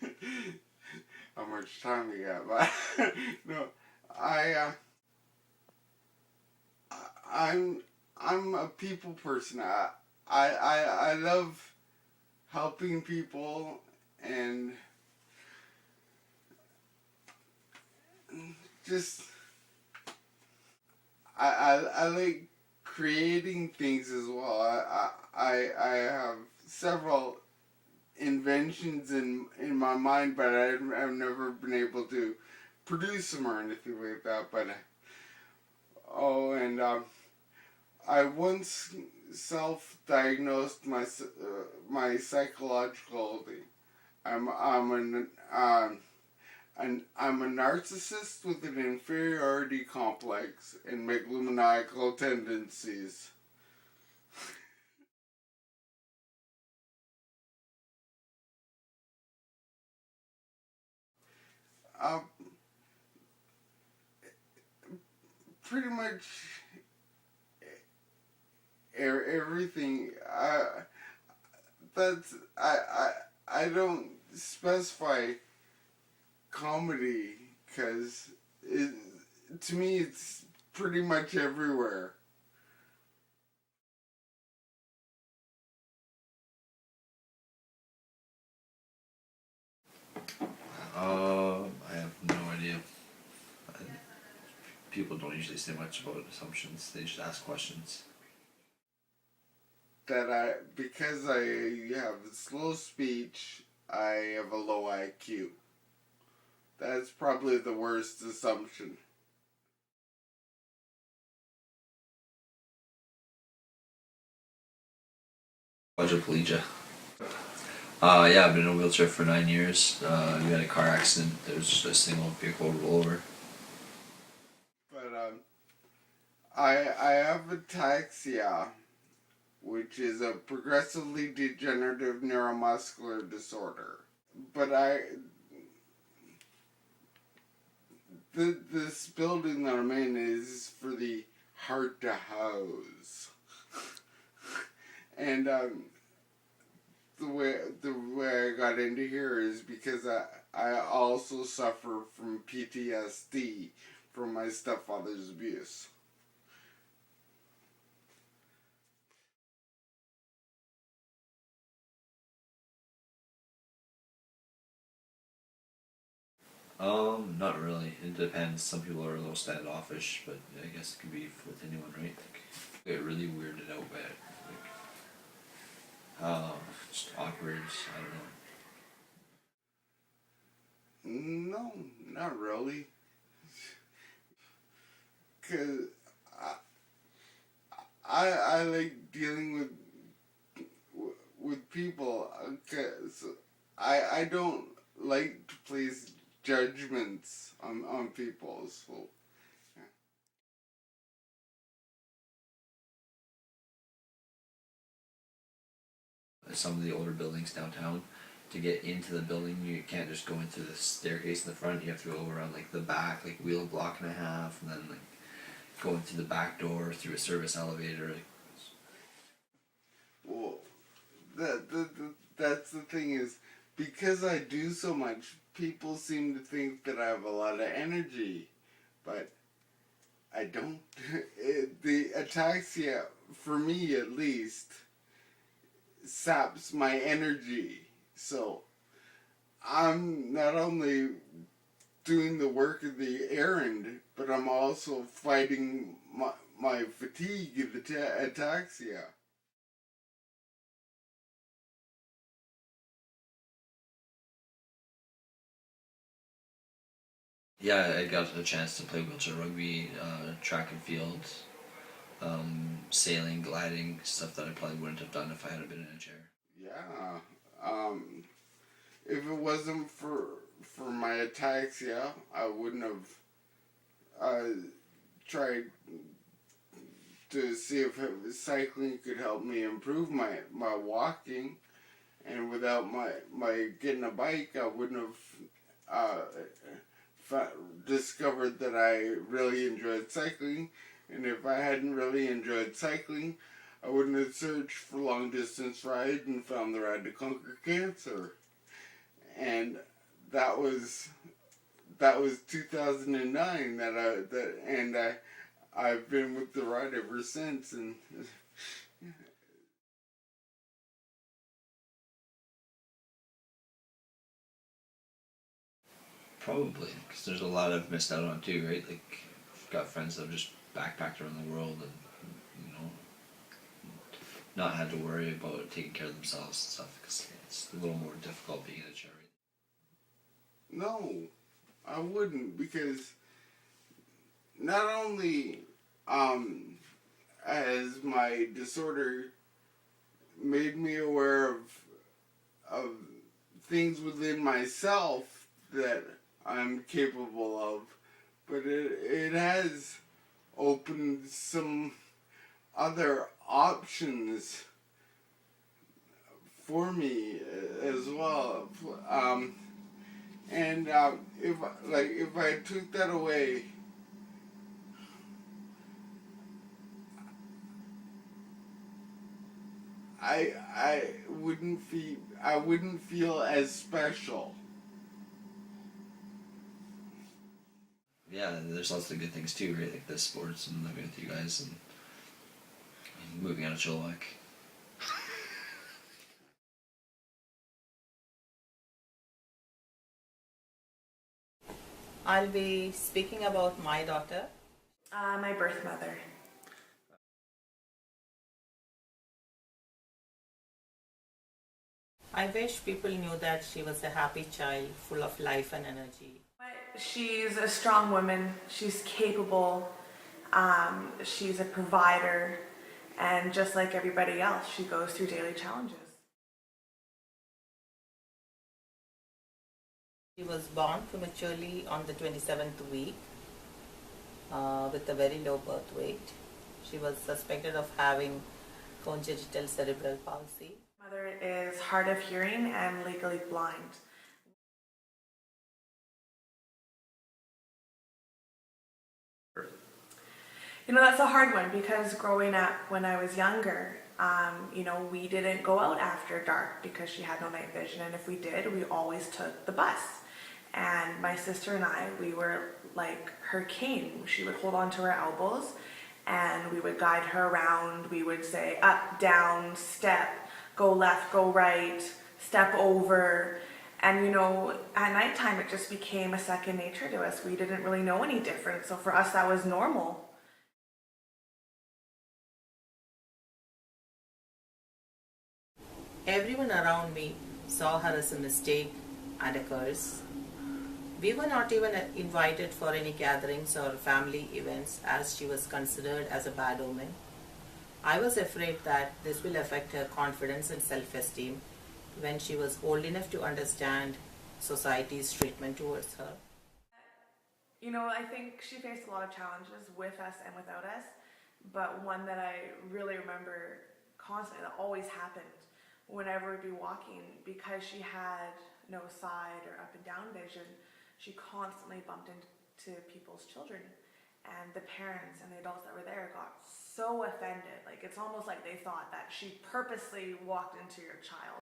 how much time we got. But no, I'm I'm a people person. I love helping people and just I like creating things as well. I have several inventions in my mind, but I've never been able to produce them or anything like that. But and I once self-diagnosed my psychological thing. I'm a narcissist with an inferiority complex and megalomaniacal tendencies. Uh, Pretty much everything. That's I don't specify comedy because to me it's pretty much everywhere. I have no idea. People don't usually say much about assumptions. They just ask questions. Because I have slow speech, I have a low IQ. That's probably the worst assumption. Quadriplegia. Yeah, I've been in a wheelchair for 9 years. We had a car accident. There was just a single vehicle rollover. But I have ataxia, which is a progressively degenerative neuromuscular disorder. But this building that I'm in is for the heart to house, and the way I got into here is because I also suffer from PTSD from my stepfather's abuse. Not really. It depends. Some people are a little standoffish, but I guess it could be with anyone, right? Like, get really weirded out by it. Like, just awkward. I don't know. No, not really. Cause I like dealing with people. Cause I don't like to place judgments on people. So Some of the older buildings downtown, to get into the building, you can't just go into the staircase in the front. You have to go around like the back, like wheel a block and a half, and then like go into the back door through a service elevator. well, that's the thing is because I do so much, people seem to think that I have a lot of energy, but I don't. The ataxia, for me at least, saps my energy. So I'm not only doing the work of the errand, but I'm also fighting my fatigue, the ataxia. Yeah, I got a chance to play wheelchair rugby, track and field, sailing, gliding, stuff that I probably wouldn't have done if I had been in a chair. Yeah. If it wasn't for my ataxia, I wouldn't have tried to see if cycling could help me improve my walking. And without my getting a bike, I wouldn't have discovered that I really enjoyed cycling. And if I hadn't really enjoyed cycling, I wouldn't have searched for long distance ride and found the ride to conquer cancer. and that was 2009 and I've been with the ride ever since, and Probably, because there's a lot I've missed out on too, right? Like, I've got friends that have just backpacked around the world and, you know, not had to worry about taking care of themselves and stuff, because it's a little more difficult being a charity. no, I wouldn't, because not only has my disorder made me aware of things within myself that I'm capable of, but it has opened some other options for me as well. And if I took that away, I wouldn't feel as special. Yeah, there's lots of good things too, right? Like the sports and living with you guys and moving out of Chilliwack. I'll be speaking about my daughter. My birth mother. I wish people knew that she was a happy child, full of life and energy. She's a strong woman. She's capable. She's a provider. And just like everybody else, she goes through daily challenges. She was born prematurely on the 27th week with a very low birth weight. She was suspected of having congenital cerebral palsy. Mother is hard of hearing and legally blind. You know, that's a hard one because growing up when I was younger, you know, we didn't go out after dark because she had no night vision, and if we did, we always took the bus. And my sister and I, we were like her cane. She would hold on to her elbows and we would guide her around. We would say up, down, step, go left, go right, step over. And you know, at nighttime it just became a second nature to us. We didn't really know any different. So for us that was normal. Everyone around me saw her as a mistake and a curse. We were not even invited for any gatherings or family events as she was considered as a bad omen. I was afraid that this will affect her confidence and self-esteem when she was old enough to understand society's treatment towards her. You know, I think she faced a lot of challenges with us and without us, but one that I really remember constantly, that always happened whenever we'd be walking, because she had no side or up and down vision, she constantly bumped into people's children, and the parents and the adults that were there got so offended. Like, it's almost like they thought that she purposely walked into your child.